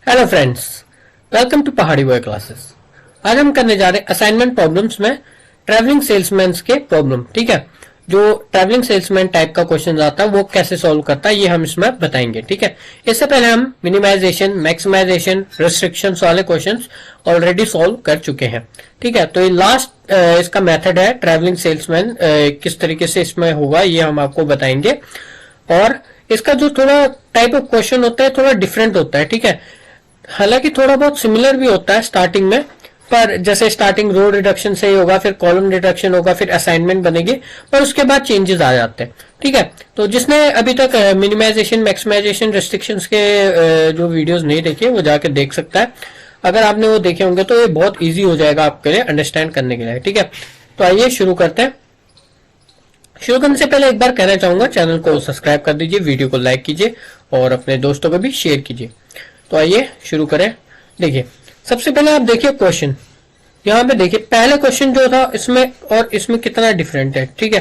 Hello friends, welcome to पहाड़ी boy classes. आज हम करने जा रहे हैं असाइनमेंट प्रॉब्लम्स में ट्रैवलिंग सेल्समैन के प्रॉब्लम। ठीक है, जो ट्रैवलिंग सेल्समैन टाइप का क्वेश्चन आता है वो कैसे सॉल्व करता है ये हम इसमें बताएंगे। ठीक है, इससे पहले हम मिनिमाइजेशन, मैक्सिमाइजेशन, रिस्ट्रिक्शंस वाले क्वेश्चंस ऑलरेडी सॉल्व कर चुके हैं। ठीक है, तो ये लास्ट इसका मेथड है ट्रैवलिंग सेल्समैन किस तरीके से इसमें होगा ये हम आपको बताएंगे। और इसका जो थोड़ा टाइप ऑफ क्वेश्चन होता है थोड़ा डिफरेंट होता है। ठीक है, हालांकि थोड़ा बहुत सिमिलर भी होता है स्टार्टिंग में, पर जैसे स्टार्टिंग रो रिडक्शन से ही होगा, फिर कॉलम रिडक्शन होगा, फिर असाइनमेंट बनेगी, पर उसके बाद चेंजेस आ जाते हैं। ठीक है, तो जिसने अभी तक मिनिमाइजेशन, मैक्सिमाइजेशन, रेस्ट्रिक्शंस के जो वीडियोस नहीं देखे वो जाके देख सकता है। अगर आपने वो देखे होंगे तो ये बहुत ईजी हो जाएगा आपके लिए अंडरस्टैंड करने के लिए। ठीक है, तो आइए शुरू करते हैं। शुरू करने से पहले एक बार कहना चाहूंगा, चैनल को सब्सक्राइब कर दीजिए, वीडियो को लाइक कीजिए और अपने दोस्तों को भी शेयर कीजिए। तो आइए शुरू करें। देखिए, सबसे पहले आप देखिए क्वेश्चन, यहाँ पे देखिए पहले क्वेश्चन जो था इसमें और इसमें कितना डिफरेंट है। ठीक है,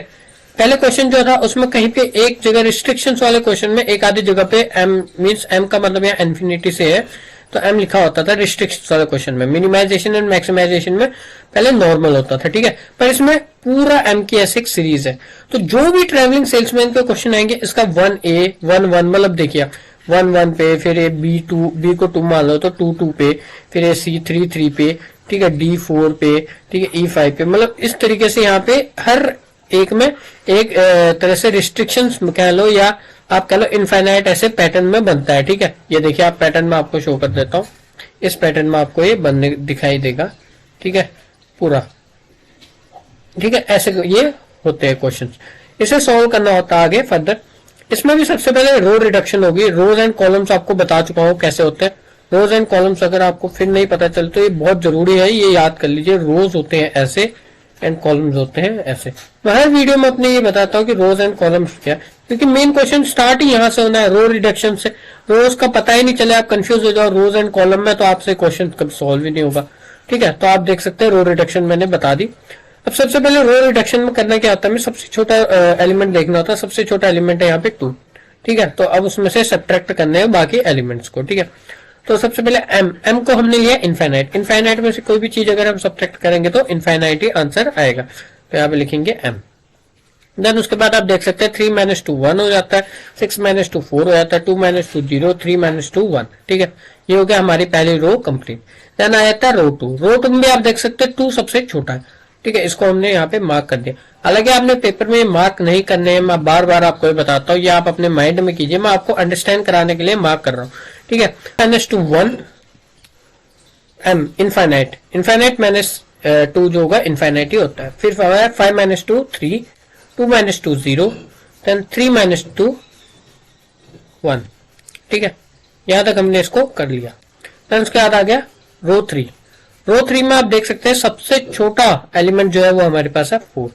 पहले क्वेश्चन जो था उसमें कहीं पे एक जगह रिस्ट्रिक्शंस वाले क्वेश्चन में एक आधी जगह पे एम मींस एम का मतलब यहाँ इन्फिनिटी से है तो एम लिखा होता था रिस्ट्रिक्शंस वाले क्वेश्चन में। मिनिमाइजेशन एंड मैक्सिमाइजेशन में पहले नॉर्मल होता था। ठीक है, पर इसमें पूरा एम की ऐसे एक सीरीज है। तो जो भी ट्रेवलिंग सेल्समैन के क्वेश्चन आएंगे इसका 1A 1 मतलब देखिए 1 पे, फिर ए बी को 2 मान लो तो 2 पे, फिर ए C 3 पे, ठीक है, D 4 पे, ठीक है, E 5 पे, मतलब इस तरीके से यहाँ पे हर एक में एक तरह से रिस्ट्रिक्शंस कह लो या आप कह लो इनफाइनाइट ऐसे पैटर्न में बनता है। ठीक है, ये देखिए आप पैटर्न में आपको शो कर देता हूँ, इस पैटर्न में आपको ये बनने दिखाई देगा। ठीक है, पूरा ठीक है, ऐसे ये होते हैं क्वेश्चन। इसे सॉल्व करना होता है आगे फर्दर। इसमें भी सबसे पहले रो रिडक्शन होगी। रोज एंड कॉलम्स आपको बता चुका हूँ कैसे होते हैं। रोज एंड कॉलम्स अगर आपको फिर नहीं पता चले तो ये बहुत जरूरी है, ये याद कर लीजिए। रोज होते हैं ऐसे एंड कॉलम्स होते हैं ऐसे। मैं हर वीडियो में अपने ये बताता हूँ कि रोज एंड कॉलम्स क्या है, क्योंकि मेन क्वेश्चन स्टार्ट ही यहाँ से होना है, रो रिडक्शन से। रोज का पता ही नहीं चले, आप कंफ्यूज हो जाओ रोज एंड कॉलम में, तो आपसे क्वेश्चन कब सॉल्व ही नहीं होगा। ठीक है, तो आप देख सकते हैं रो रिडक्शन मैंने बता दी। अब सबसे पहले रो रिडक्शन में करना क्या होता है, सबसे छोटा एलिमेंट देखना होता है। सबसे छोटा एलिमेंट है यहाँ पे 2। ठीक है, तो अब उसमें से सब्ट्रैक्ट करने हैं बाकी एलिमेंट्स को। ठीक है, तो सबसे पहले एम को हमने लिया इनफाइनाइट। इनफाइनाइट में से कोई भी चीज अगर हम सब्ट्रैक्ट करेंगे तो इनफाइनाइट ही आंसर आएगा। तो यहाँ पे लिखेंगे एम। देन उसके बाद आप देख सकते हैं 3 - 2 1 हो जाता है, 6 - 2 4 हो जाता है, 2 - 2 0, 3 - 2 1। ठीक है, ये हो गया हमारी पहली रो कंप्लीट। देन आ जाता है रो 2। रो 2 में आप देख सकते हैं 2 सबसे छोटा है। ठीक है, इसको हमने यहाँ पे मार्क कर दिया। हालांकि आपने पेपर में मार्क नहीं करने हैं, मैं बार बार आपको बताता हूँ, ये आप अपने माइंड में कीजिए, मैं आपको अंडरस्टैंड कराने के लिए मार्क कर रहा हूँ। ठीक है, -2 1 एम इनफाइनाइट, इनफाइनाइट -2 जो होगा इनफाइनाइट ही होता है। फिर 5 - 2 3, 2 - 2 0, देन 3 - 2 1। ठीक है, यहां तक हमने इसको कर लिया। देन उसके बाद आ गया रो 3। रो 3 में आप देख सकते हैं सबसे छोटा एलिमेंट जो है वो हमारे पास है 4।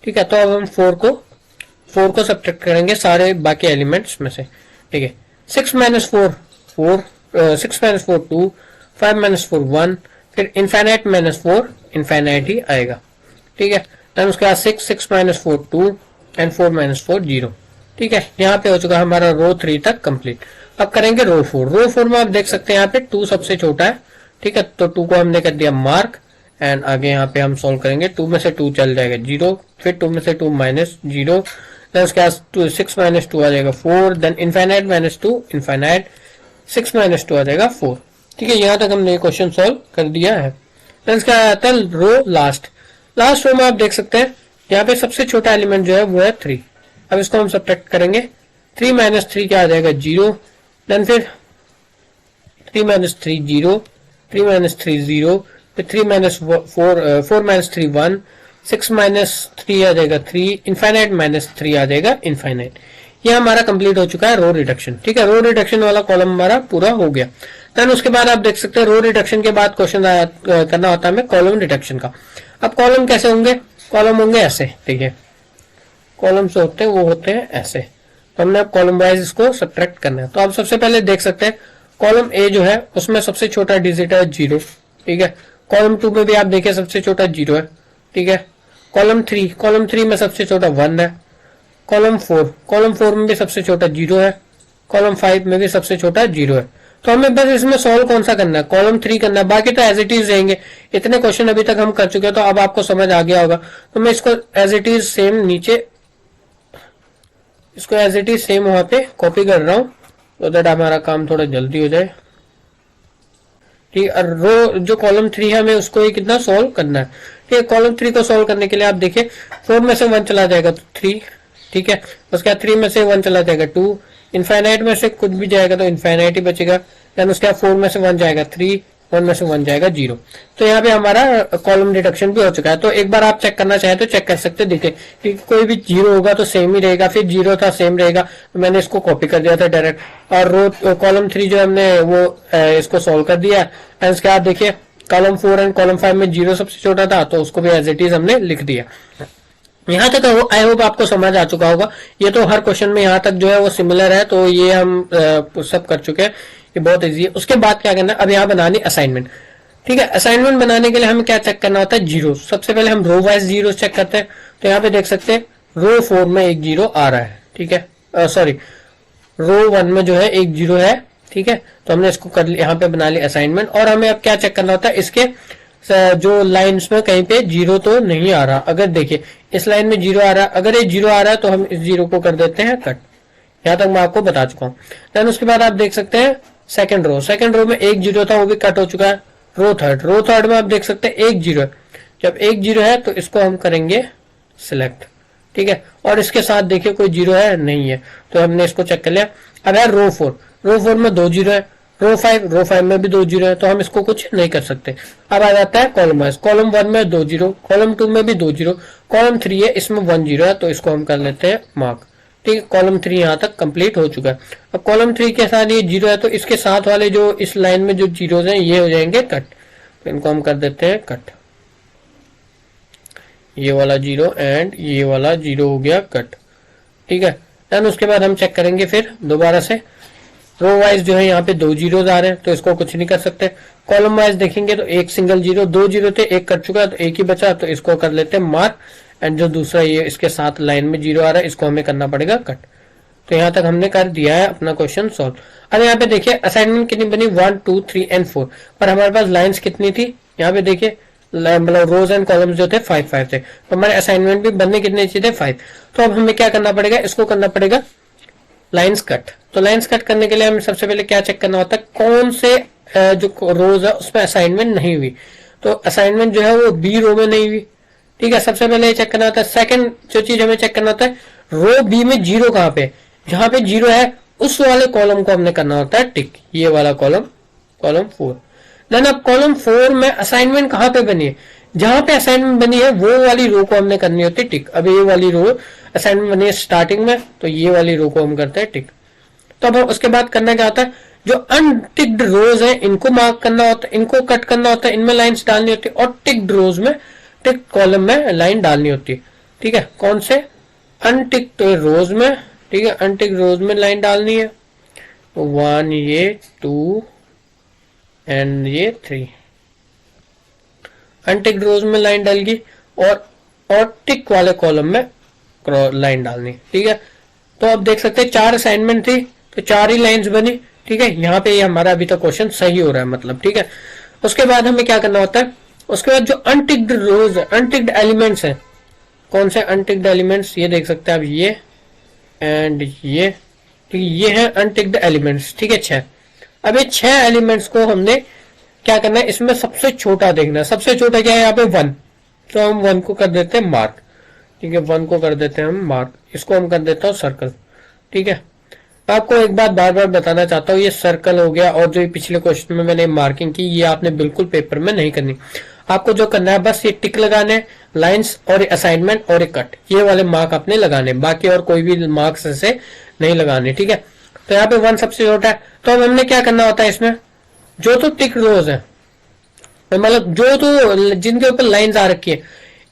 ठीक है, तो अब हम 4 को सब्ट्रैक्ट करेंगे सारे बाकी एलिमेंट्स में से। ठीक है, 6 - 4 4, 6 - 4 2, 5 - 4 1, फिर इनफाइनाइट -4 इनफाइनाइट ही आएगा। ठीक है, देन उसके बाद 6 - 4 2 एंड 4 - 4 0। ठीक है, यहाँ पे हो चुका हमारा रो 3 तक कंप्लीट। अब करेंगे रो 4। रो 4 में आप देख सकते हैं यहाँ पे 2 सबसे छोटा है। ठीक है, तो 2 को हमने कर दिया मार्क एंड आगे यहाँ पे हम सॉल्व करेंगे। 2 में से 2 चल जाएगा 0, फिर 2 में से 2 -0, देन उसके बाद 6 - 2 आ जाएगा 4, देन इनफाइनाइट -2 इनफाइनाइट, 6 - 2 आ जाएगा 4। ठीक है, यहाँ तक हमने क्वेश्चन सॉल्व कर दिया है। देन उसका आता है रो लास्ट रो में आप देख सकते हैं यहाँ पे सबसे छोटा एलिमेंट जो है वो है 3। अब इसको हम सब्ट्रैक्ट करेंगे। 3 - 3 क्या आ जाएगा 0, देन फिर 3 - 3 0, 3 - 3 0, फिर 3 - 4 - 3 1, 6 - 3 आ जाएगा 3, इनफाइनाइट -3 आ जाएगा इनफाइनाइट। ये हमारा कंप्लीट हो चुका है रो रिडक्शन। ठीक है, रो रिडक्शन वाला कॉलम हमारा पूरा हो गया। देन उसके बाद आप देख सकते हैं रो रिडक्शन के बाद क्वेश्चन करना होता है हमें कॉलम रिडक्शन का। अब कॉलम कैसे होंगे, कॉलम होंगे ऐसे। देखिए कॉलम्स होते हैं वो होते हैं ऐसे, तो हमने अब कॉलम वाइज इसको सब्ट्रैक्ट करना है। तो आप सबसे पहले देख सकते हैं कॉलम ए जो है उसमें सबसे छोटा डिजिट है 0। ठीक है, कॉलम 2 में भी आप देखिए सबसे छोटा 0 है। ठीक है, कॉलम 3 में सबसे छोटा 1 है। कॉलम 4 में भी सबसे छोटा 0 है। कॉलम 5 में भी सबसे छोटा 0 है। तो हमें बस इसमें सॉल्व कौन सा करना है, कॉलम 3 करना है, बाकी तो एज इट इज रहेंगे। इतने क्वेश्चन अभी तक हम कर चुके हैं तो अब आपको समझ आ गया होगा। तो मैं इसको एज इट इज सेम नीचे, इसको एज इट इज सेम वहां पे कॉपी कर रहा हूं तो दैट हमारा काम थोड़ा जल्दी हो जाए। ठीक है, रो जो कॉलम 3 है हमें उसको ही कितना सॉल्व करना है। ठीक है, कॉलम 3 को सॉल्व करने के लिए आप देखिए 4 में से 1 चला जाएगा तो 3, ठीक है, उसके बाद 3 में से 1 चला जाएगा 2, इनफाइनाइट में से कुछ भी जाएगा तो इनफाइनाइट ही बचेगा। देन उसके बाद 4 में से 1 जाएगा 3, 1 में से 1 जाएगा 0। तो यहाँ पे हमारा कॉलम डिडक्शन भी हो चुका है। तो एक बार आप चेक करना चाहे तो चेक कर सकते, देखिए कि कोई भी 0 होगा तो सेम ही रहेगा, फिर 0 था सेम रहेगा, तो मैंने इसको कॉपी कर दिया था डायरेक्ट। और रो कॉलम 3 जो हमने वो इसको सोल्व कर दिया। एंड उसके बाद देखिए कॉलम 4 एंड कॉलम 5 में 0 सबसे छोटा था तो उसको भी एज इट इज हमने लिख दिया। यहाँ तक आई होप आपको समझ आ चुका होगा। ये तो हर क्वेश्चन में यहाँ तक जो है वो सिमिलर है, तो ये हम सब कर चुके हैं, ये बहुत इजी है। उसके बाद क्या करना है, अब यहाँ बनानी असाइनमेंट। ठीक है, असाइनमेंट बनाने के लिए हमें क्या चेक करना होता है, जीरो। सबसे पहले हम रो वाइज जीरो चेक करते हैं। तो यहाँ पे देख सकते हैं रो 4 में एक जीरो आ रहा है, ठीक है, सॉरी रो 1 में जो है एक जीरो है, ठीक है। तो हमने इसको कर लिया, यहाँ पे बना लिया असाइनमेंट। और हमें अब क्या चेक करना होता है, इसके जो लाइन्स में कहीं पे जीरो तो नहीं आ रहा। अगर देखिए इस लाइन में जीरो आ रहा है, अगर ये जीरो आ रहा है तो हम इस जीरो को कर देते हैं कट। यहाँ तक मैं आपको बता चुका हूँ। देन उसके बाद आप देख सकते हैं सेकंड रो में एक जीरो था वो भी कट हो चुका है। रो थर्ड में आप देख सकते हैं एक जीरो है। जब एक जीरो है तो इसको हम करेंगे सिलेक्ट, ठीक है। और इसके साथ देखिए कोई जीरो है नहीं है, तो हमने इसको चेक कर लिया। अब है रो 4 में 2 जीरो है। रो 5 में भी 2 जीरो है, तो हम इसको कुछ नहीं कर सकते। अब आ जाता है कॉलम वाइज। कॉलम 1 में 2 जीरो, कॉलम 2 में भी 2 जीरो, कॉलम 3 है इसमें 1 जीरो है, तो इसको हम कर लेते हैं मार्क। ठीक है, कॉलम 3 यहाँ तक कंप्लीट हो चुका है। अब कॉलम 3 के साथ ये जीरो है, तो इसके साथ वाले जो इस लाइन में जो जीरो हैं ये हो जाएंगे कट। तो इनको हम कर देते हैं कट। ये वाला जीरो एंड ये वाला जीरो हो गया कट, ठीक है। देन उसके बाद हम चेक करेंगे फिर दोबारा से। रो वाइज जो है यहाँ पे 2 जीरोज आ रहे हैं, तो इसको कुछ नहीं कर सकते। कॉलम वाइज देखेंगे तो एक सिंगल जीरो, 2 जीरो थे एक कट चुका है, तो एक ही बचा, तो इसको कर लेते हैं मार्क। एंड जो दूसरा ये इसके साथ लाइन में जीरो आ रहा है, इसको हमें करना पड़ेगा कट। तो यहाँ तक हमने कर दिया है अपना क्वेश्चन सॉल्व। अब यहाँ पे देखिए असाइनमेंट कितनी बनी, 1 2 3 एंड 4, पर हमारे पास लाइन्स कितनी थी, यहाँ पे देखिए मतलब रोज एंड कॉलम्स जो थे 5 थे, तो हमारे असाइनमेंट भी बनने कितने चाहिए थे 5। तो अब हमें क्या करना पड़ेगा, इसको करना पड़ेगा लाइन्स कट। तो लाइन्स कट करने के लिए हमें सबसे पहले क्या चेक करना होता है, कौन से जो रोज है उसमें असाइनमेंट नहीं हुई। तो असाइनमेंट जो है वो बी रो में नहीं हुई, ठीक है। सबसे पहले चेक करना होता है। सेकंड जो चीज हमें चेक करना होता है, रो बी में जीरो कहाँ पे, जहां पे जीरो है उस वाले कॉलम को हमने करना होता है टिक, ये वाला कॉलम, कॉलम 4। देन अब कॉलम 4 में असाइनमेंट कहाँ पे बनी है, जहां पे असाइनमेंट बनी है वो वाली रो को हमने करनी होती है टिक। अब ये वाली रो असाइनमेंट बनी है स्टार्टिंग में, तो ये वाली रो को हम करते हैं टिक। तो अब उसके बाद करना क्या होता है, जो अनटिक्ड रोज है इनको मार्क करना होता है, इनको कट करना होता है, इनमें लाइन्स डालनी होती है। और टिक्ड रोज में, टिक कॉलम में लाइन डालनी होती है, ठीक है। कौन से, अनटिक्ड रोज में, ठीक है, अनटिक्ड रोज में लाइन डालनी है। 1 ये 2 एंड ये 3 अनटिक्ड रोज में लाइन डालगी, और टिक वाले कॉलम में लाइन डालनी, ठीक है। तो अब देख सकते हैं 4 असाइनमेंट थी, तो 4 ही लाइंस बनी, ठीक है। यहाँ पे ये हमारा अभी तक क्वेश्चन सही हो रहा है मतलब, ठीक है। उसके बाद हमें क्या करना होता है, उसके बाद जो अनटिक्ड रोज है, अनटिक्ड एलिमेंट्स हैं, कौन से अनटिक्ड एलिमेंट्स, ये देख सकते हैं आप, ये एंड ये, ठीक है, ये है अनटिक्ड एलिमेंट्स, ठीक है 6। अब ये 6 एलिमेंट्स को हमने क्या करना है, इसमें सबसे छोटा देखना है। सबसे छोटा क्या है यहाँ पे 1, तो हम 1 को कर देते हैं मार्क, ठीक है। 1 को कर देते हैं हम मार्क, इसको हम कर देता हूँ सर्कल, ठीक है। आपको एक बात बार बार बताना चाहता हूँ, ये सर्कल हो गया और जो पिछले क्वेश्चन में मैंने मार्किंग की, ये आपने बिल्कुल पेपर में नहीं करनी। आपको जो करना है बस ये टिक लगाने, लाइंस और असाइनमेंट और कट, ये वाले मार्क आपने लगाने, बाकी और कोई भी मार्क्स ऐसे नहीं लगाने, ठीक है। तो यहाँ पे 1 सबसे छोटा है, तो अब हमने क्या करना होता है, इसमें जो तो टिक रोज है, मतलब जो तो जिनके ऊपर लाइंस आ रखी है,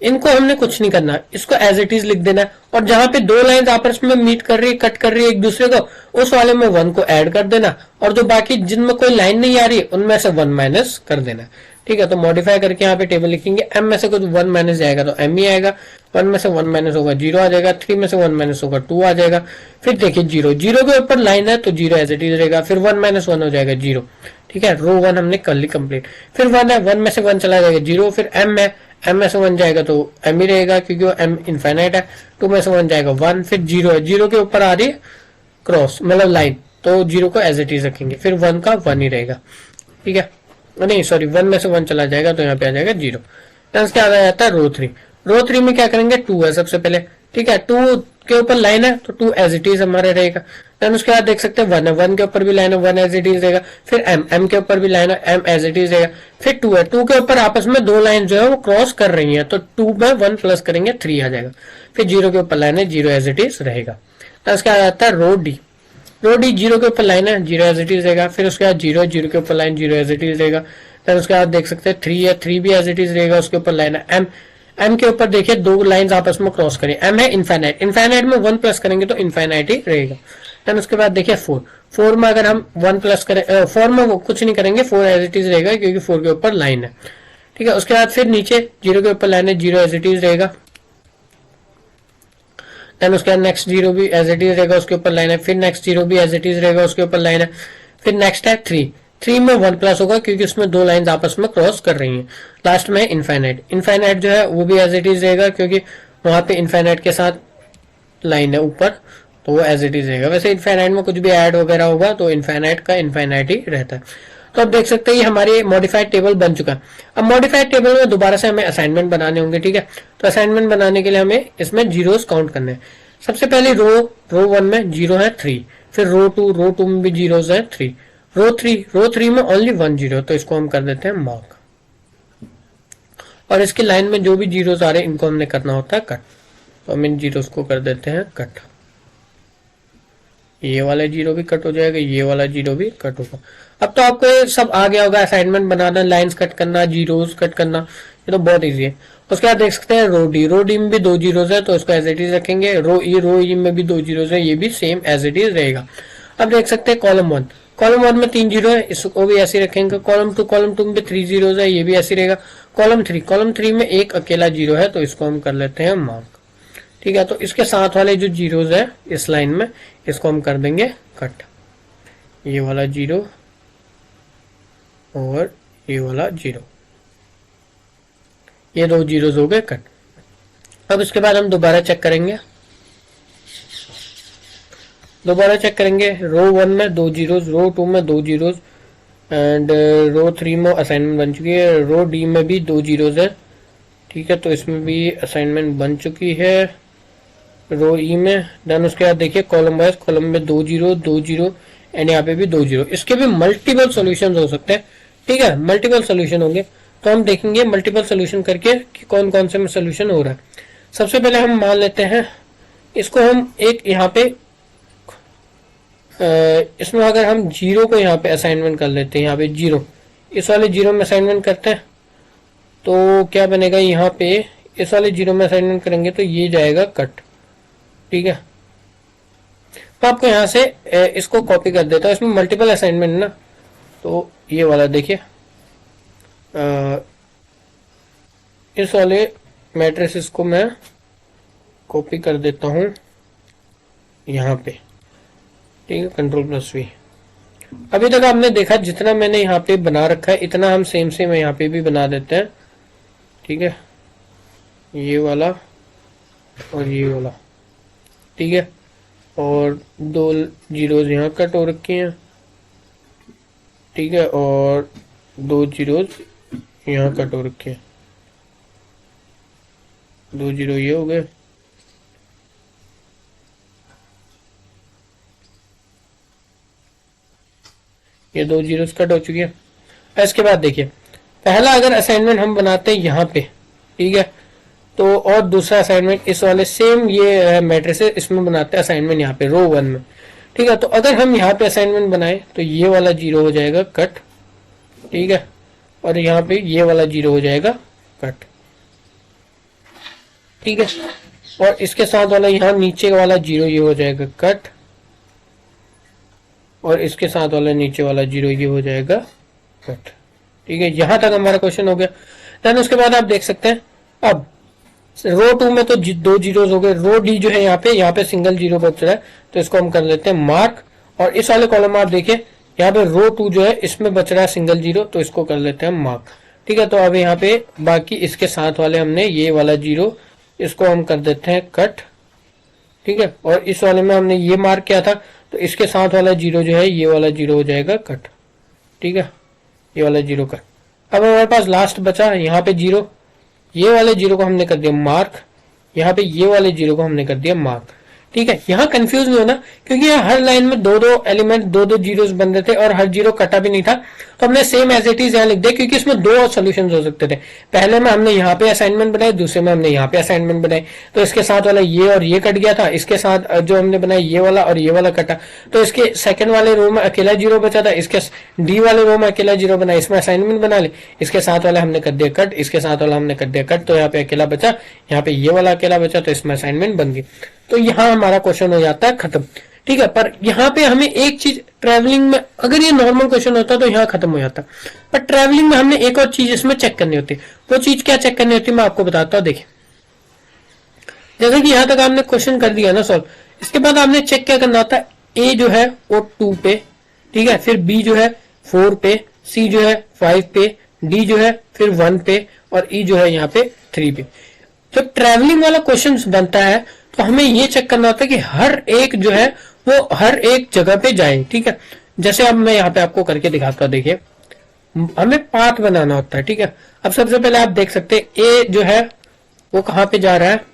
इनको हमने कुछ नहीं करना, इसको एज इट इज लिख देना है। और जहां पे 2 लाइंस आपस में मीट कर रही है, कट कर रही है एक दूसरे को, उस वाले में 1 को ऐड कर देना, और जो बाकी जिनमें कोई लाइन नहीं आ रही है उनमें से 1 माइनस कर देना, ठीक है। तो मॉडिफाई करके यहाँ पे टेबल लिखेंगे, एम में से कुछ 1 माइनस जाएगा तो एम ही आएगा, 1 में से 1 माइनस होगा 0 आ जाएगा, 3 में से 1 माइनस होगा 2 आ जाएगा। फिर देखिए 0 0 के ऊपर लाइन है तो 0 एज इट इज रहेगा, फिर 1 माइनस 1 हो जाएगा 0। ठीक है, रो 1 हमने कर ली कंप्लीट। फिर 1 है, 1 में से 1 चला जाएगा 0, फिर m है, m में से 1 जाएगा तो m ही रहेगा क्योंकि वो m इनफाइनाइट है। 2 में से 1 जाएगा 1, फिर 0 है, 0 के ऊपर आ रही है क्रॉस मतलब लाइन, तो 0 को एज इट इज रखेंगे, फिर 1 का 1 ही रहेगा। ठीक है, नहीं सॉरी 1 में से 1 चला जाएगा तो यहाँ पे आ जाएगा 0। क्या आ जाता है रो 3। रो 3 में क्या करेंगे 2 है सबसे पहले। ठीक है, 2 के ऊपर लाइन है तो 2 एज इट इज हमारे रहेगा। देन उसके बाद देख सकते हैं 1 है, 1 के ऊपर भी लाइन है 1 एज इट इज रहेगा। फिर m के ऊपर भी लाइन है m एज इट इज रहेगा। फिर 2 है, 2 के ऊपर आपस में दो लाइन जो है वो क्रॉस कर रही है तो 2 में 1 प्लस करेंगे 3 आ जाएगा। फिर 0 के ऊपर लाइन है 0 एज इट इज रहेगा। तो उसके बाद आता है रो डी। रो डी 0 के ऊपर लाइन है 0 एज इट इज रहेगा। फिर उसके बाद 0 0 के ऊपर लाइन 0 एज इट इज रहेगा। फिर उसके बाद देख सकते हैं 3 है, 3 भी एज इट इज रहेगा, उसके ऊपर लाइन है m। m के ऊपर देखिए दो लाइंस आपस में क्रॉस करें, m है इनफाइनाइट, इनफाइनाइट में 1 प्लस करेंगे तो इनफाइनाइट ही रहेगा। देन उसके बाद देखिए 4, 4 में अगर हम 1 प्लस करें 4 में वो कुछ नहीं करेंगे, 4 एज इट इज रहेगा क्योंकि 4 के ऊपर लाइन है। ठीक है, उसके बाद फिर नीचे 0 के ऊपर लाइन है 0 एज इट इज रहेगा। देन उसके बाद नेक्स्ट 0 भी एज इट इज रहेगा, उसके ऊपर लाइन है। फिर नेक्स्ट 0 भी एज इट इज रहेगा, उसके ऊपर लाइन है। फिर नेक्स्ट है 3, 3 में 1 प्लस होगा क्योंकि उसमें दो लाइंस आपस में क्रॉस कर रही हैं। लास्ट में इनफाइनाइट, इनफाइनाइट जो है वो भी एज इट इज रहेगा क्योंकि वहां पे इनफाइनाइट के साथ लाइन है ऊपर तो वो एज इट इज रहेगा। वैसे इनफाइनाइट में कुछ भी ऐड वगैरह होगा तो इनफाइनाइट का इनफाइनाइट ही रहता है। तो अब देख सकते हैं ये हमारी मॉडिफाइड टेबल बन चुका है। अब मॉडिफाइड टेबल में दोबारा से हमें असाइनमेंट बनाने होंगे। ठीक है, तो असाइनमेंट बनाने के लिए हमें इसमें जीरोस काउंट करने हैं। सबसे पहले रो 1 में 0 है 3, फिर रो 2 में भी जीरोस है 3, रो 3 में ओनली 1 0, तो इसको हम कर देते हैं मार्क। और इसकी लाइन में जो भी जीरोस आ रहे हैं इनको हमने करना होता है कट, तो हम इन जीरोस को कर देते हैं कट। ये वाला 0 भी कट हो जाएगा, ये वाला 0 भी कट होगा। अब तो आपको ये सब आ गया होगा, असाइनमेंट बनाना, लाइंस कट करना, जीरोस कट करना, ये तो बहुत इजी है। उसके बाद देख सकते हैं रो डी में भी 2 जीरोस है तो इसको एज इट इज रखेंगे। रो ई में भी 2 जीरोस है, ये भी सेम एज इट इज रहेगा। अब देख सकते हैं कॉलम 1 में 3 जीरो है, इसको भी ऐसे रखेंगे। कॉलम 2 में भी 3 जीरोस है, ये भी ऐसे रहेगा। कॉलम 3 में एक अकेला जीरो है तो इसको हम कर लेते हैं मार्क। ठीक है, तो इसके साथ वाले जो जीरोस है इस लाइन में इसको हम कर देंगे कट। ये वाला 0 और ये वाला 0, ये 2 जीरोस हो गए कट। अब इसके बाद हम दोबारा चेक करेंगे, रो 1 में 2 जीरोस, रो 2 में 2 जीरोस एंड रो 3 में असाइनमेंट बन चुकी है। रो डी में भी 2 जीरोस है। ठीक है, तो इसमें भी असाइनमेंट बन चुकी है रो ई में। देन उसके बाद देखिए कॉलम वाइज, कॉलम में 2 जीरो एंड यहाँ पे भी 2 जीरो। इसके भी मल्टीपल सॉल्यूशंस हो सकते हैं। ठीक है, मल्टीपल सॉल्यूशन होंगे तो हम देखेंगे मल्टीपल सॉल्यूशन करके कि कौन कौन से में सॉल्यूशन हो रहा है। सबसे पहले हम मान लेते हैं इसको, हम एक यहाँ पे इसमें अगर हम 0 को यहाँ पे असाइनमेंट कर लेते हैं, यहाँ पे 0, इस वाले 0 में असाइनमेंट करते हैं तो क्या बनेगा, यहाँ पे इस वाले 0 में असाइनमेंट करेंगे तो ये जाएगा कट। ठीक है, तो आपको यहाँ से इसको कॉपी कर देता हूँ। इसमें मल्टीपल असाइनमेंट ना, तो ये वाला देखिए इस वाले मैट्रिसेस को मैं कॉपी कर देता हूँ यहाँ पे। ठीक है, Ctrl+V। अभी तक आपने देखा जितना मैंने यहाँ पे बना रखा है इतना हम सेम यहाँ पे भी बना देते हैं। ठीक है, ये वाला और ये वाला। ठीक है, और 2 जीरोस यहाँ कट हो रखे हैं। ठीक है, और 2 जीरोस यहाँ कट हो रखे हैं, 2 जीरो ये हो गए। ये 2 जीरोस कट हो चुकी है। इसके बाद देखिए पहला अगर असाइनमेंट हम बनाते हैं यहाँ पे, ठीक है, तो और दूसरा असाइनमेंट इस वाले सेम ये मैट्रिक्स है इसमें बनाते हैं असाइनमेंट यहाँ पे रो 1 में। ठीक है, तो अगर हम यहाँ पे असाइनमेंट बनाए तो ये वाला 0 हो जाएगा कट। ठीक है, और यहाँ पे ये वाला 0 हो जाएगा कट। ठीक है, और इसके साथ वाला यहाँ नीचे वाला 0 ये हो जाएगा कट, और इसके साथ वाला नीचे वाला 0 ये हो जाएगा कट। ठीक है, यहां तक हमारा क्वेश्चन हो गया। देन उसके बाद आप देख सकते हैं अब रो 2 में तो दो जीरोस हो गए, रो डी जो है यहाँ पे सिंगल जीरो बच रहा है, तो इसको हम कर लेते हैं मार्क। और इस वाले कॉलम में आप देखिए यहाँ पे रो 2 जो है इसमें बच रहा है सिंगल जीरो, तो इसको कर लेते हैं मार्क। ठीक है, तो अब यहाँ पे बाकी इसके साथ वाले हमने ये वाला जीरो, इसको हम कर देते हैं कट। ठीक है, और इस वाले में हमने ये मार्क किया था, तो इसके साथ वाला जीरो जो है ये वाला जीरो हो जाएगा कट। ठीक है, ये वाला जीरो कट। अब हमारे पास लास्ट बचा यहाँ पे जीरो, ये वाले जीरो को हमने कर दिया मार्क, यहाँ पे ये वाले जीरो को हमने कर दिया मार्क। ठीक है, यहाँ कंफ्यूज नहीं होना, क्योंकि यहाँ हर लाइन में दो दो एलिमेंट दो दो जीरोस बन रहे थे और हर जीरो कटा भी नहीं था, तो हमने सेम एज इट इज यहाँ लिख दिया, क्योंकि इसमें दो सॉल्यूशंस हो सकते थे। पहले में हमने यहाँ पे असाइनमेंट बनाई, दूसरे में हमने यहाँ पे असाइनमेंट बनाई, तो इसके साथ वाला ये और ये कट गया था, इसके साथ जो हमने बनाया ये वाला और ये वाला कटा, तो इसके सेकंड वाले रो में अकेला जीरो बचा था, इसके डी वाले रो में अकेला जीरो बना, इसमें असाइनमेंट बना ले, इसके साथ वाला हमने कर दिया कट, इसके साथ वाला हमने कर दिया कट, तो यहाँ पे अकेला बचा, यहाँ पे ये वाला अकेला बचा, तो इसमें असाइनमेंट बन गई। तो यहाँ हमारा क्वेश्चन हो जाता है खत्म। ठीक है, पर यहाँ पे हमें एक चीज ट्रैवलिंग में, अगर ये नॉर्मल क्वेश्चन होता तो यहाँ खत्म हो जाता, पर ट्रैवलिंग में हमने एक और चीज इसमें चेक करनी होती है। वो चीज क्या चेक करनी होती है मैं आपको बताता हूँ। देखिए, जैसे कि यहाँ तक आपने क्वेश्चन कर दिया ना सॉल्व, इसके बाद आपने चेक क्या करना होता है, ए जो है वो 2 पे, ठीक है, फिर बी जो है 4 पे, सी जो है 5 पे, डी जो है फिर 1 पे, और ई जो है यहाँ पे 3 पे। जब ट्रैवलिंग वाला क्वेश्चन बनता है तो हमें ये चेक करना होता है कि हर एक जो है वो हर एक जगह पे जाए। ठीक है, जैसे अब मैं यहाँ पे आपको करके दिखाता हूँ। देखिए, हमें पाथ बनाना होता है। ठीक है, अब सबसे पहले आप देख सकते हैं ए जो है वो कहाँ पे जा रहा है,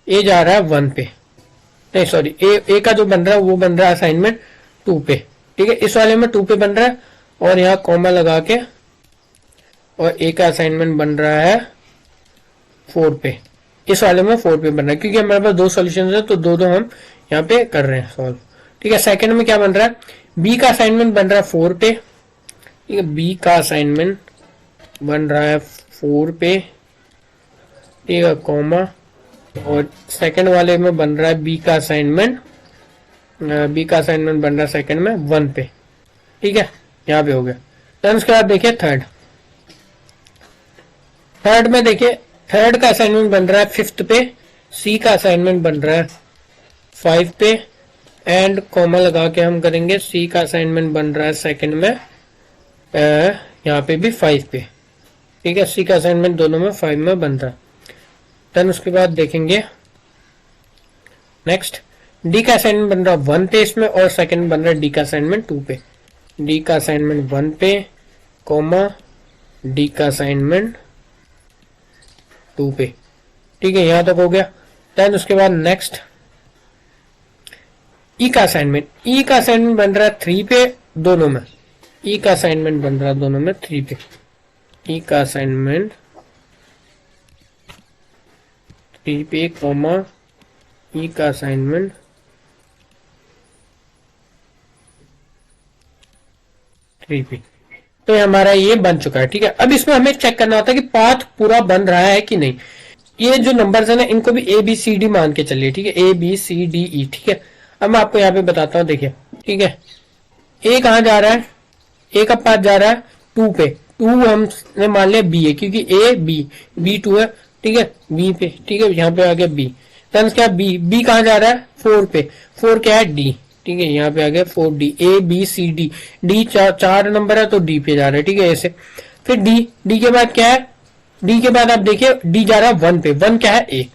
ए जा रहा है 1 पे, नहीं सॉरी, ए का जो बन रहा है वो बन रहा है असाइनमेंट 2 पे। ठीक है, इस वाले में 2 पे बन रहा है, और यहाँ कॉमा लगा के, और ए का असाइनमेंट बन रहा है 4 पे, इस वाले में 4 पे बन रहा है, क्योंकि हमारे पास दो सॉल्यूशंस है, तो दो दो हम यहाँ पे कर रहे हैं सॉल्व। ठीक है, सेकंड में क्या बन रहा है, बी का असाइनमेंट बन रहा है 4 पे। ठीक है, बी का असाइनमेंट बन रहा है 4 पे, ठीक है, कॉमा, और सेकंड वाले में बन रहा है बी का असाइनमेंट बन रहा है सेकंड में 1 पे। ठीक है, यहाँ पे हो गया। देन उसके बाद देखिए थर्ड में देखिए, थर्ड का असाइनमेंट बन रहा है 5th पे, सी का असाइनमेंट बन रहा है 5 पे, एंड कॉमा लगा के हम करेंगे, सी का असाइनमेंट बन रहा है सेकंड में यहाँ पे भी 5 पे। ठीक है, सी का असाइनमेंट दोनों में 5 में बन रहा है। देन उसके बाद देखेंगे नेक्स्ट, डी का असाइनमेंट बन रहा है 1 पे इसमें, और सेकंड बन रहा है डी का असाइनमेंट 2 पे। डी का असाइनमेंट 1 पे, कॉमा, डी का असाइनमेंट 2 पे। ठीक है, यहां तक हो गया। देन उसके बाद नेक्स्ट, ई का असाइनमेंट बन रहा है 3 पे दोनों में, ई का असाइनमेंट बन रहा है दोनों में 3 पे। ई का असाइनमेंट 3 पे, कॉमा, ई का असाइनमेंट 3 पे। तो हमारा ये बन चुका है। ठीक है, अब इसमें हमें चेक करना होता है कि पाथ पूरा बन रहा है कि नहीं। ये जो नंबर्स है ना, इनको भी ए बी सी डी मान के चलिए। ठीक है, ए बी सी डी ई। ठीक है, अब मैं आपको यहाँ पे बताता हूँ। देखिए, ठीक है, ए कहाँ जा रहा है, ए का पाथ जा रहा है 2 पे, 2 हमने मान लिया बी है, क्योंकि ए बी, बी 2 है। ठीक है, बी पे, ठीक है, यहाँ पे आ गया बी। देन क्या, बी कहाँ जा रहा है 4 पे, 4 क्या है डी। ठीक है, यहाँ पे आ गया 4D, A B C D, D चार नंबर है तो डी पे जा रहा है। ठीक है, ऐसे। फिर डी के बाद क्या है, डी के बाद आप देखिए डी जा रहा है 1 पे, 1 क्या है ए।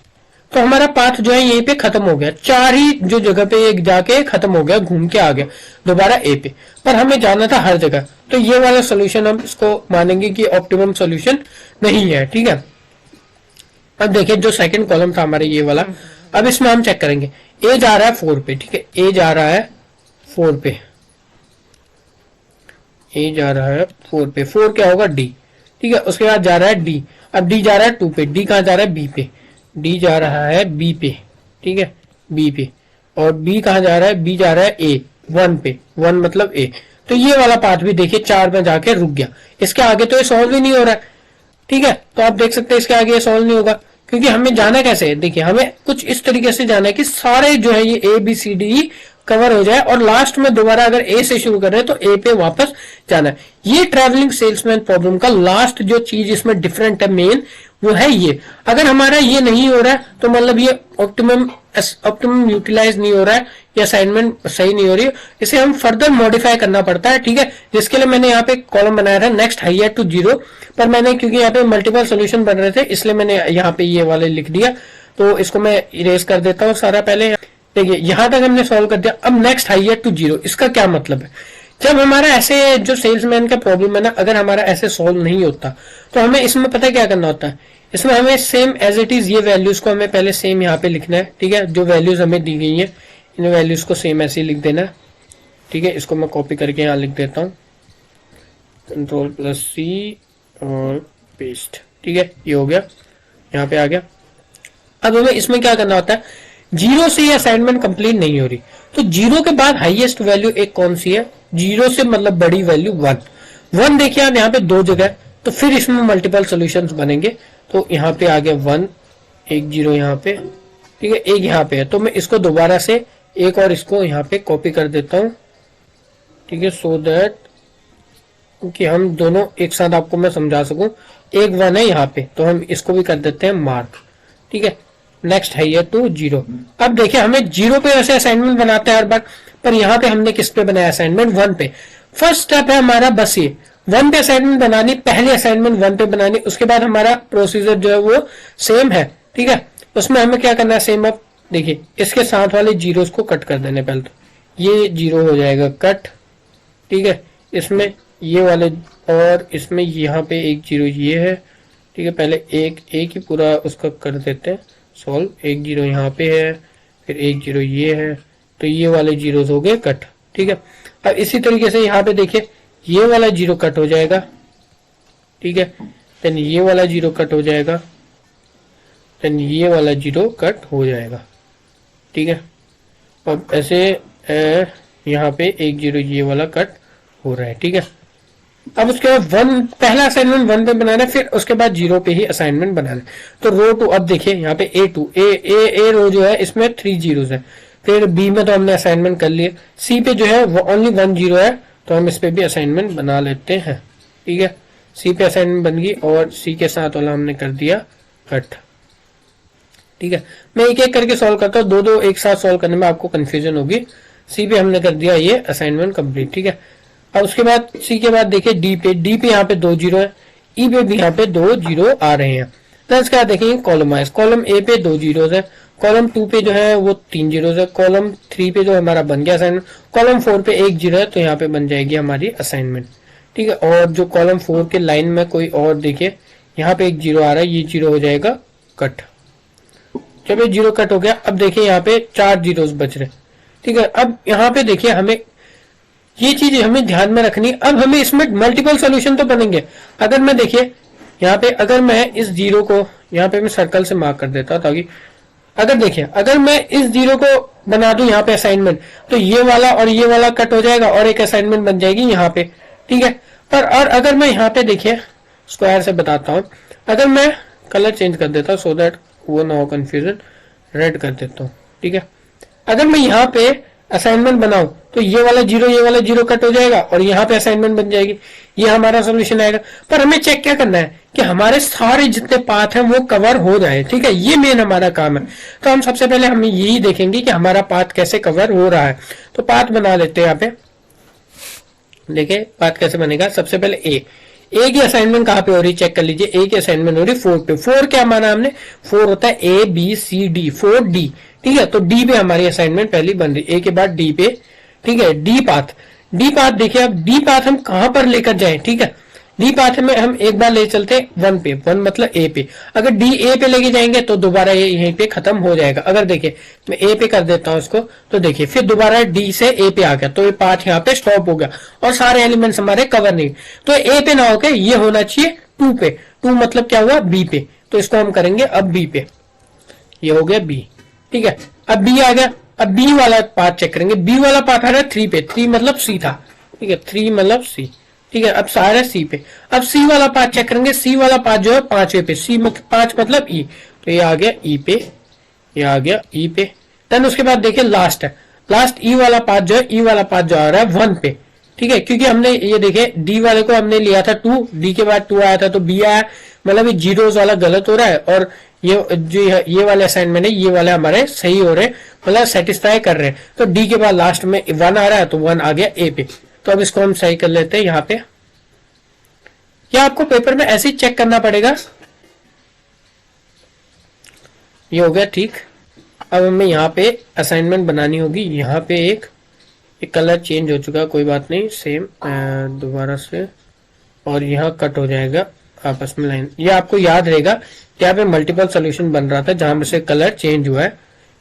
तो हमारा पाथ जो है यहीं पे खत्म हो गया, 4 ही जो जगह पे एक जाके खत्म हो गया, घूम के आ गया दोबारा ए पे, पर हमें जाना था हर जगह। तो ये वाला सोल्यूशन हम इसको मानेंगे कि ऑप्टिमम सोल्यूशन नहीं है। ठीक है, अब देखिए जो सेकंड कॉलम था हमारे ये वाला, अब इसमें हम चेक करेंगे, ए जा रहा है 4 पे। ठीक है, ए जा रहा है 4 पे, ए जा रहा है 4 पे, 4 क्या होगा डी। ठीक है, उसके बाद जा रहा है डी, अब डी जा रहा है 2 पे, डी कहाँ जा रहा है बी पे, डी जा रहा है बी पे। ठीक है, बी पे, और बी कहाँ जा रहा है, बी जा रहा है ए 1 पे, 1 मतलब ए। तो ये वाला पाथ भी देखिए 4 में जाके रुक गया, इसके आगे तो ये सॉल्व ही नहीं हो रहा है। ठीक है, तो आप देख सकते हैं इसके आगे ये सॉल्व नहीं होगा, क्योंकि हमें जाना कैसे है, देखिए हमें कुछ इस तरीके से जाना है कि सारे जो है ये A B C D cover हो जाए और लास्ट में दोबारा अगर ए से शुरू कर रहे हैं तो ए पे वापस जाना है। ये ट्रैवलिंग सेल्समैन प्रॉब्लम का लास्ट जो चीज इसमें डिफरेंट है मेन, वो है ये। अगर हमारा ये नहीं हो रहा है तो मतलब ये ऑप्टिमम यूटिलाइज नहीं हो रहा है, या असाइनमेंट सही नहीं हो रही है, इसे हम फर्दर मॉडिफाई करना पड़ता है, ठीक है। जिसके लिए मैंने यहाँ पे कॉलम बनाया था नेक्स्ट हायर टू 0, पर मैंने क्योंकि यहाँ पे मल्टीपल सोल्यूशन बन रहे थे इसलिए मैंने यहाँ पे ये वाले लिख दिया। तो इसको मैं इरेज कर देता हूँ सारा। पहले देखिए यहां तक हमने सॉल्व कर दिया। अब नेक्स्ट हायर टू 0, इसका क्या मतलब है? जब हमारा ऐसे जो सेल्समैन का प्रॉब्लम है ना, अगर हमारा ऐसे सॉल्व नहीं होता तो हमें इसमें पता क्या करना होता है, इसमें हमें सेम एज इट इज ये वैल्यूज को हमें पहले सेम यहाँ पे लिखना है, ठीक है। जो वैल्यूज हमें दी गई है इन वैल्यूज को सेम ऐसे ही लिख देना है, ठीक है। इसको मैं कॉपी करके यहाँ लिख देता हूँ, Ctrl+C और पेस्ट, ठीक है। ये हो गया, यहाँ पे आ गया। अब हमें इसमें क्या करना होता है, 0 से ये असाइनमेंट कंप्लीट नहीं हो रही तो 0 के बाद हाईएस्ट वैल्यू एक कौन सी है, 0 से मतलब बड़ी वैल्यू 1 देखिए आप यहाँ पे 2 जगह, तो फिर इसमें मल्टीपल सॉल्यूशंस बनेंगे। तो यहाँ पे आ गया 1, एक 0 यहाँ पे, ठीक है, एक यहाँ पे है। तो मैं इसको दोबारा से एक और इसको यहाँ पे कॉपी कर देता हूँ, ठीक है, सो दैट कि हम दोनों एक साथ आपको मैं समझा सकूं। एक 1 है यहाँ पे तो हम इसको भी कर देते हैं मार्क, ठीक है। Next higher to 0। अब देखिए हमें 0 पे ऐसे असाइनमेंट बनाते हैं हर बार, पर यहाँ पे हमने किस पे बनाया असाइनमेंट, 1 पे। फर्स्ट स्टेप है हमारा बस ये 1 पे असाइनमेंट बनानी, पहले असाइनमेंट 1 पे बनानी। उसके बाद हमारा प्रोसीजर जो है वो सेम है, ठीक है। उसमें हमें क्या करना है सेम। अब देखिए इसके साथ वाले जीरोस को कट कर देने, पहले तो ये 0 हो जाएगा कट, ठीक है। इसमें ये वाले और इसमें यहाँ पे एक 0 ये है, ठीक है। पहले एक ही पूरा उसका कर देते हैं सॉल्व। एक 0 यहाँ पे है, फिर एक 0 ये है, तो ये वाले जीरोस हो गए कट, ठीक है। अब इसी तरीके से यहाँ पे देखिए ये वाला 0 कट हो जाएगा, ठीक है। देन ये वाला 0 कट हो जाएगा, देन ये वाला 0 कट हो जाएगा, ठीक है। अब ऐसे यहाँ पे एक 0 ये वाला कट हो रहा है, ठीक है। अब उसके बाद 1 पहला असाइनमेंट 1 पे बनाना है, फिर उसके बाद 0 पे ही असाइनमेंट बनाना है। तो रो 2 अब देखिए यहाँ पे A2 ए रो जो है इसमें 3 जीरोस है। फिर बी में तो हमने असाइनमेंट कर लिए, सी पे जो है वो ओनली 1 0 है तो हम इस पे भी असाइनमेंट बना लेते हैं, ठीक है। सी पे असाइनमेंट बन गई और सी के साथ वाला हमने कर दिया कट, ठीक है। मैं एक एक करके सॉल्व करता हूँ, दो एक साथ सॉल्व करने में आपको कंफ्यूजन होगी। सी पे हमने कर दिया ये असाइनमेंट कंप्लीट, ठीक है। अब उसके बाद सी के बाद देखिए डी पे यहाँ पे 2 0 है, ई पे भी यहाँ पे 2 0 आ रहे हैं। तो इसके बाद देखेंगे कॉलम वाइज, कॉलम ए पे 2 0 है, कॉलम 2 पे जो है वो 3 0 है, कॉलम 3 पे जो हमारा बन गया असाइनमेंट, कॉलम 4 पे 1 0 है तो यहाँ पे बन जाएगी हमारी असाइनमेंट, ठीक है। और जो कॉलम 4 के लाइन में कोई और देखिए यहाँ पे 1 0 आ रहा है, ये 0 हो जाएगा कट। जब ये 0 कट हो गया, अब देखिए यहाँ पे 4 जीरोस बच रहे, ठीक है। अब यहाँ पे देखिए हमें ये चीज हमें ध्यान में रखनी। अब हमें इसमें मल्टीपल सॉल्यूशन तो बनेंगे। अगर मैं देखिए यहाँ पे अगर मैं इस 0 को यहाँ पे मैं सर्कल से मार्क कर देता ताकि अगर देखिए अगर मैं इस 0 को बना दूं यहाँ पे असाइनमेंट, तो ये वाला और ये वाला कट हो जाएगा और एक असाइनमेंट बन जाएगी यहाँ पे, ठीक है। पर और अगर मैं यहाँ पे देखिए स्क्वायर से बताता हूँ, अगर मैं कलर चेंज कर देता हूँ सो दैट वो ना हो कंफ्यूजन, रेड कर देता हूँ, ठीक है। अगर मैं यहाँ पे असाइनमेंट बनाऊं तो ये वाला 0 कट हो जाएगा और यहाँ पे असाइनमेंट बन जाएगी, ये हमारा सोल्यूशन आएगा। पर हमें चेक क्या करना है कि हमारे सारे जितने पाथ हैं वो कवर हो जाए, ठीक है। ये मेन हमारा काम है। तो हम सबसे पहले हम यही देखेंगे कि हमारा पाथ कैसे कवर हो रहा है। तो पाथ बना लेते हैं यहाँ पे, देखिए पाथ कैसे बनेगा। सबसे पहले ए की असाइनमेंट कहाँ पे हो रही चेक कर लीजिए। ए की असाइनमेंट हो रही 4 पे। 4 क्या माना हमने, 4 होता है ए बी सी डी, 4D, ठीक है। तो डी पे हमारी असाइनमेंट पहली बन रही, ए के बाद डी पे, ठीक है। डी पाथ देखिए, अब डी पाथ हम कहां पर लेकर जाएं, ठीक है। डी पाथ में हम एक बार ले चलते 1 पे, 1 मतलब ए पे। अगर डी ए पे लेके जाएंगे तो दोबारा ये यहीं पे खत्म हो जाएगा। अगर देखिए मैं ए पे कर देता हूं इसको, तो देखिए फिर दोबारा डी से ए पे आ गया, तो ये पाथ यहाँ पे स्टॉप हो गया और सारे एलिमेंट्स हमारे कवर नहीं। तो ए पे ना होके ये होना चाहिए 2 पे। 2 मतलब क्या हुआ, बी पे। तो इसको हम करेंगे अब बी पे, ये हो गया बी, ठीक है। अब बी आ गया, अब बी वाला पाथ चेक करेंगे। बी वाला पाथ आ रहा है 3 पे, 3 मतलब सी था, ठीक है। 3 मतलब सी, ठीक है। अब सारा सी पे। अब सी वाला पाथ चेक करेंगे। सी वाला पाथ जो है 5वें पे, सी 5 मतलब ई, तो ये आ गया ई पे, ये आ गया ई पे। देन उसके बाद देखिए लास्ट है, लास्ट ई वाला पाथ जो है, ई वाला पाथ जो आ रहा है 1 पे, ठीक है, क्योंकि हमने ये देखे डी वाले को हमने लिया था 2, डी के बाद 2 आया था तो बी आया, मतलब ये जीरोस वाला गलत हो रहा है और ये जो ये वाले असाइनमेंट है ये वाले हमारे सही हो रहे हैं, मतलब सेटिस्फाई कर रहे हैं। तो डी के बाद लास्ट में 1 आ रहा है तो 1 आ गया ए पे। तो अब इसको हम सही कर लेते हैं यहाँ पे। या आपको पेपर में ऐसे ही चेक करना पड़ेगा। ये हो गया ठीक। अब हमें यहाँ पे असाइनमेंट बनानी होगी। यहाँ पे एक कलर चेंज हो चुका, कोई बात नहीं, सेम दोबारा से, और यहाँ कट हो जाएगा आपस में लाइन। ये आपको याद रहेगा यहाँ पे मल्टीपल सोल्यूशन बन रहा था जहां से कलर चेंज हुआ है,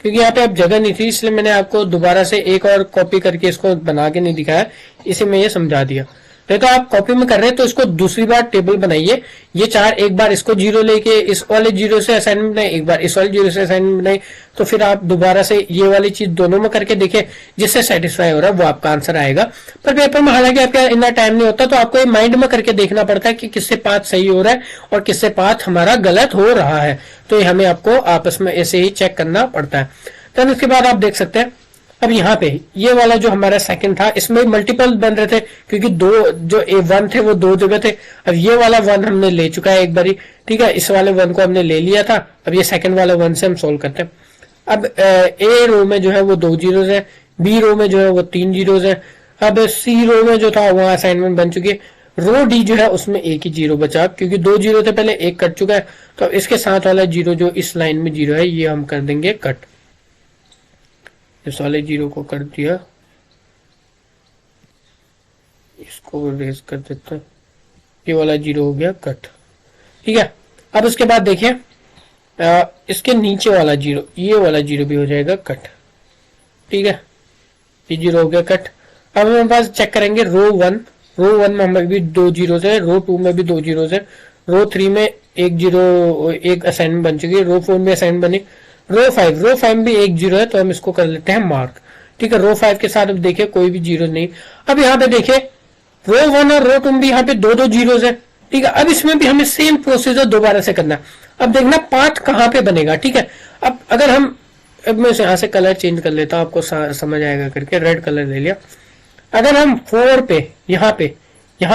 क्योंकि यहाँ पे अब जगह नहीं थी, इसलिए मैंने आपको दोबारा से एक और कॉपी करके इसको बना के नहीं दिखाया, इसे मैं ये समझा दिया। नहीं तो आप कॉपी में कर रहे हैं तो इसको दूसरी बार टेबल बनाइए। ये 4 एक बार इसको 0 लेके इस वाले 0 से असाइनमेंट बनाए, एक बार इस वाले 0 से असाइनमेंट बनाए, तो फिर आप दोबारा से ये वाली चीज दोनों में करके देखें, जिससे सेटिस्फाई हो रहा है वो आपका आंसर आएगा। पर पेपर में हालांकि आपका इतना टाइम नहीं होता, तो आपको ये माइंड में करके देखना पड़ता है कि किससे पाथ सही हो रहा है और किससे पाथ हमारा गलत हो रहा है। तो ये हमें आपको आपस में ऐसे ही चेक करना पड़ता है। तो उसके बाद आप देख सकते हैं अब यहाँ पे ये वाला जो हमारा सेकंड था, इसमें मल्टीपल बन रहे थे क्योंकि दो जो A1 थे वो 2 जगह थे। अब ये वाला 1 हमने ले चुका है एक बारी, ठीक है, इस वाले 1 को हमने ले लिया था। अब ये सेकंड वाला 1 से हम सोल्व करते हैं। अब ए रो में जो है वो 2 जीरोस है, बी रो में जो है वो 3 जीरोस है। अब सी रो में जो था वहां असाइनमेंट बन चुकी है। रो डी जो है उसमें एक ही जीरो बचा, क्योंकि 2 जीरो थे पहले, एक कट चुका है। तो इसके साथ वाला जीरो जो इस लाइन में जीरो है ये हम कर देंगे कट। इस वाले जीरो को कर दिया, इसको रेज कर देते हैं, ये वाला जीरो हो गया कट, ठीक है। अब उसके बाद देखिए इसके नीचे वाला जीरो, ये वाला जीरो भी हो जाएगा कट, ठीक है, ये जीरो हो गया कट। अब हमारे पास चेक करेंगे रो 1 में हमें भी 2 जीरो है, रो 2 में भी 2 जीरो है, रो 3 में एक जीरो, एक असाइनमेंट बन चुकी है, रो 4 में असाइनमेंट बनी, रो 5 में भी एक जीरो है, तो हम इसको कर लेते हैं मार्क, ठीक है। रो 5 के साथ अब देखिए कोई भी जीरो नहीं। अब यहाँ पे देखिए रो 1 और रो 2 भी यहाँ पे 2 जीरो है, ठीक है। अब इसमें भी हमें सेम प्रोसीजर दोबारा से करना। अब देखना पाथ कहाँ पे बनेगा, ठीक है। अब अगर हम, अब मैं यहाँ से कलर चेंज कर लेता हूँ, आपको समझ आएगा करके, रेड कलर ले लिया। अगर हम 4 पे यहाँ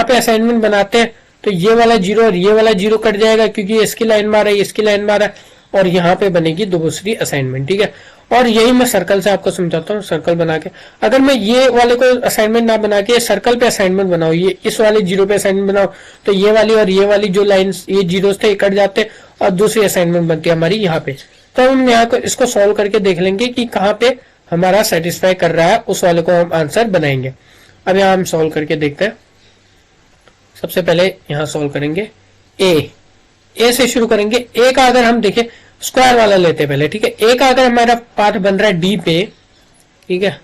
पे असाइनमेंट बनाते हैं तो ये वाला जीरो और ये वाला जीरो कट जाएगा, क्योंकि इसकी लाइन मार रहा है, इसकी लाइन मार रहा है, और यहाँ पे बनेगी दूसरी असाइनमेंट, ठीक है। और यही मैं सर्कल से आपको समझाता हूँ, सर्कल बना के। अगर मैं ये वाले को असाइनमेंट ना बना के सर्कल पे असाइनमेंट बनाऊँ, ये इस वाले जीरो पे असाइनमेंट बनाऊँ, तो ये वाली और ये वाली जो लाइंस, ये जीरोस थे कट जाते और दूसरी असाइनमेंट बनती है हमारी यहाँ पे। तो हम यहाँ को इसको सॉल्व करके देख लेंगे कि कहाँ पे हमारा सेटिस्फाई कर रहा है, उस वाले को हम आंसर बनाएंगे। अब यहाँ हम सॉल्व करके देखते हैं। सबसे पहले यहाँ सॉल्व करेंगे ए से शुरू करेंगे। ए का अगर हम देखें, स्क्वायर वाला लेते हैं पहले, ठीक है। ए का अगर हमारा पाथ बन रहा है डी पे, ठीक है,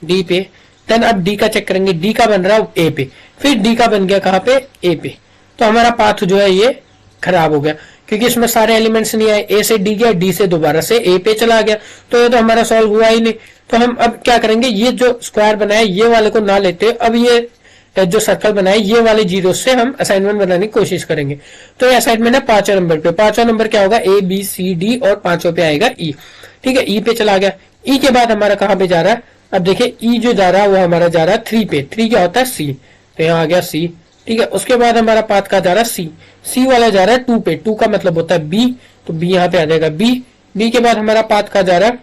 डी पे, देन अब डी का चेक करेंगे, डी का बन रहा है ए पे, फिर डी का बन गया कहाँ पे, ए पे। तो हमारा पाथ जो है ये खराब हो गया, क्योंकि इसमें सारे एलिमेंट्स नहीं आए। ए से डी गया, डी से दोबारा से ए पे चला गया, तो ये तो हमारा सॉल्व हुआ ही नहीं। तो हम अब क्या करेंगे, ये जो स्क्वायर बनाया ये वाले को ना लेते, अब ये जो सर्कल बनाए ये वाले जीरो से हम असाइनमेंट बनाने की कोशिश करेंगे। तो ये असाइनमेंट है 5वें नंबर पे। 5वां नंबर क्या होगा, ए बी सी डी, और 5वें पे आएगा ई, ठीक है। ई पे चला गया। ई के बाद हमारा कहाँ पे जा रहा है, अब देखिए ई जो जा रहा है वो हमारा जा रहा है 3 पे। 3 क्या होता है, सी, तो यहाँ आ गया सी, ठीक है। उसके बाद हमारा पाथ का जा रहा है सी वाला जा रहा है 2 पे। 2 का मतलब होता है बी, तो बी यहाँ पे आ जाएगा बी के बाद हमारा पाथ का जा रहा है,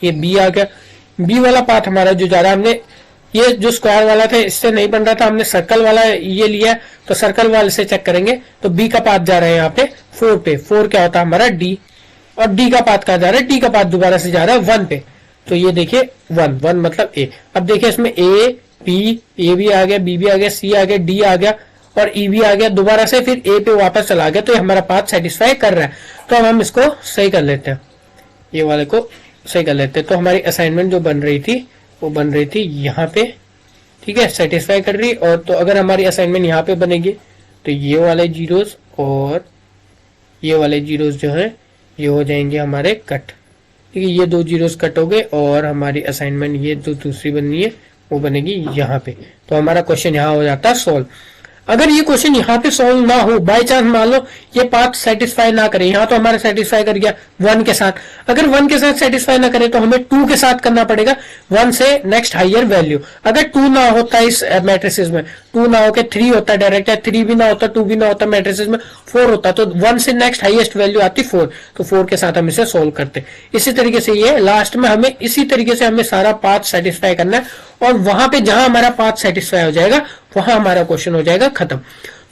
ये बी आ गया। बी वाला पाथ हमारा जो जा रहा है, हमने ये जो स्क्वायर वाला था इससे नहीं बन रहा था, हमने सर्कल वाला ये लिया, तो सर्कल वाले से चेक करेंगे। तो बी का पाथ जा रहा है यहाँ पे 4 पे। 4 क्या होता है हमारा डी, और डी का पाथ कहाँ जा रहा है, डी का पाथ दोबारा से जा रहा है 1 पे। तो ये देखिए 1 मतलब ए। अब देखिए इसमें ए भी आ गया, बी भी आ गया, सी आ गया, डी आ गया और ई भी आ गया, दोबारा से फिर ए पे वापस चला गया। तो ये हमारा पाथ सेटिस्फाई कर रहा है। तो अब हम इसको सही कर लेते हैं, ये वाले को सही कर लेते हैं। तो हमारी असाइनमेंट जो बन रही थी वो बन रही थी यहाँ पे, ठीक है, सेटिस्फाई कर रही। और तो अगर हमारी असाइनमेंट यहाँ पे बनेगी तो ये वाले जीरोस और ये वाले जीरोस जो है ये हो जाएंगे हमारे कट, ठीक है। ये 2 जीरोस कट हो गए और हमारी असाइनमेंट ये जो दूसरी बननी है वो बनेगी यहाँ पे। तो हमारा क्वेश्चन यहाँ हो जाता है सॉल्व। अगर ये क्वेश्चन यहाँ पे सॉल्व ना हो, बाय चांस मान लो ये पाथ सेटिस्फाई ना करे, यहाँ तो हमारा सेटिस्फाई कर गया 1 के साथ, अगर 1 के साथ सेटिस्फाई ना करे तो हमें 2 के साथ करना पड़ेगा, 1 से नेक्स्ट हाइयर वैल्यू। अगर 2 ना होता इस मैट्रिसेस में, 2 ना होकर 3 होता डायरेक्ट, या 3 भी ना होता, 2 भी ना होता, मैट्रिसेस में 4 होता, तो 1 से नेक्स्ट हाईएस्ट वैल्यू आती 4, तो 4 के साथ हम इसे सोल्व करते। इसी तरीके से ये लास्ट में हमें इसी तरीके से हमें सारा पाथ सेटिस्फाई करना है, और वहां पे जहां हमारा पाथ सेटिस्फाई हो जाएगा वहां हमारा क्वेश्चन हो जाएगा खत्म।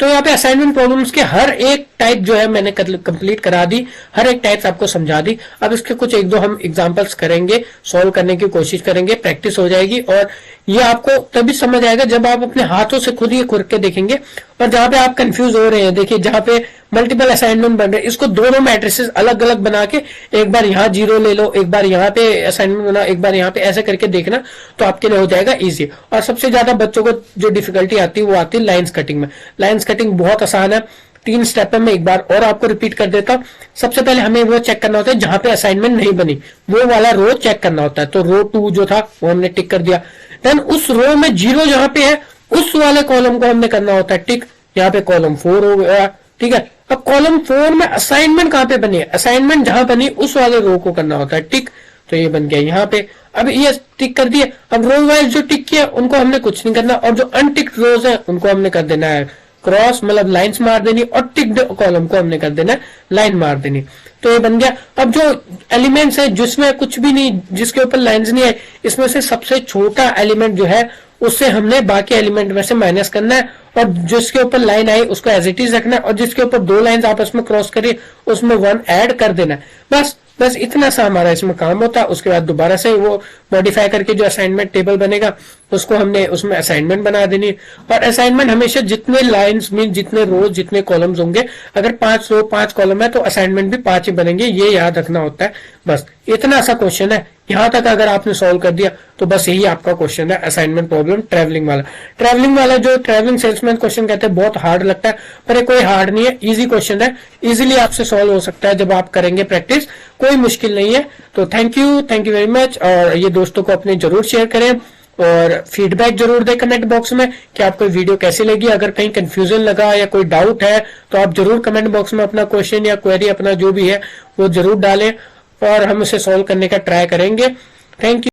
तो यहाँ पे असाइनमेंट प्रॉब्लम्स के हर एक टाइप जो है मैंने कंप्लीट करा दी, हर एक टाइप आपको समझा दी। अब इसके कुछ एक दो हम एग्जांपल्स करेंगे, सॉल्व करने की कोशिश करेंगे, प्रैक्टिस हो जाएगी, और ये आपको तभी समझ आएगा जब आप अपने हाथों से खुद ये खुद के देखेंगे। और जहां पे आप कंफ्यूज हो रहे हैं, देखिए जहां पे मल्टीपल असाइनमेंट बन रहे हैं, इसको दोनों मैट्रिसेस अलग अलग बना के एक बार यहाँ 0 ले लो, एक बार यहाँ पे असाइनमेंट बना, एक बार यहाँ पे, ऐसे करके देखना, तो आपके लिए हो जाएगा इजी। और सबसे ज्यादा बच्चों को जो डिफिकल्टी आती है वो आती है लाइन्स कटिंग में। लाइन्स कटिंग बहुत आसान है, 3 स्टेप में मैं एक बार और आपको रिपीट कर देता हूँ। सबसे पहले हमें वो चेक करना होता है जहां पे असाइनमेंट नहीं बनी, वो वाला रो चेक करना होता है। तो रो 2 जो था वो हमने टिक कर दिया। देन उस रो में 0 जहां पे है उस वाले कॉलम को हमने करना होता है टिक, यहाँ पे कॉलम 4 हो गया, ठीक है। अब कॉलम 4 में असाइनमेंट कहां पे बनी है, असाइनमेंट जहां बनी उस वाले रो को करना होता है टिक, तो ये बन गया यहाँ पे। अब ये टिक कर दिए। अब रो वाइज जो टिक किया उनको हमने कुछ नहीं करना, और जो अनटिक्ड रोज है उनको हमने कर देना है क्रॉस, मतलब लाइंस मार देनी, और टिक्ड कॉलम को हमने कर देना है लाइन मार देनी। तो ये बन गया। अब जो एलिमेंट्स है जिसमें कुछ भी नहीं, जिसके ऊपर लाइंस नहीं है, इसमें से सबसे छोटा एलिमेंट जो है उससे हमने बाकी एलिमेंट में से माइनस करना है, और जिसके ऊपर लाइन आई उसको एज इट इज रखना है, और जिसके ऊपर 2 लाइंस आपस में क्रॉस करिए उसमें 1 ऐड कर देना है। बस इतना सा हमारा इसमें काम होता है। उसके बाद दोबारा से वो मॉडिफाई करके जो असाइनमेंट टेबल बनेगा उसको हमने उसमें असाइनमेंट बना देनी। और असाइनमेंट हमेशा जितने लाइंस मीन जितने रोज जितने कॉलम्स होंगे, अगर 5 रो 5 कॉलम है तो असाइनमेंट भी 5 ही बनेंगे, ये याद रखना होता है। बस इतना सा क्वेश्चन है, यहां तक अगर आपने सॉल्व कर दिया तो बस यही आपका क्वेश्चन है असाइनमेंट प्रॉब्लम ट्रैवलिंग वाला। ट्रैवलिंग वाला जो ट्रैवलिंग सेल्समैन क्वेश्चन कहते हैं बहुत हार्ड लगता है, पर ये कोई हार्ड नहीं है, इजी क्वेश्चन है, इजीली आपसे सॉल्व हो सकता है जब आप करेंगे प्रैक्टिस, कोई मुश्किल नहीं है। तो थैंक यू वेरी मच। और ये दोस्तों को अपने जरूर शेयर करें, और फीडबैक जरूर दें कमेंट बॉक्स में कि आपको वीडियो कैसी लगी। अगर कहीं कंफ्यूजन लगा या कोई डाउट है तो आप जरूर कमेंट बॉक्स में अपना क्वेश्चन या क्वेरी अपना जो भी है वो जरूर डालें, और हम उसे सॉल्व करने का ट्राई करेंगे। Thank you.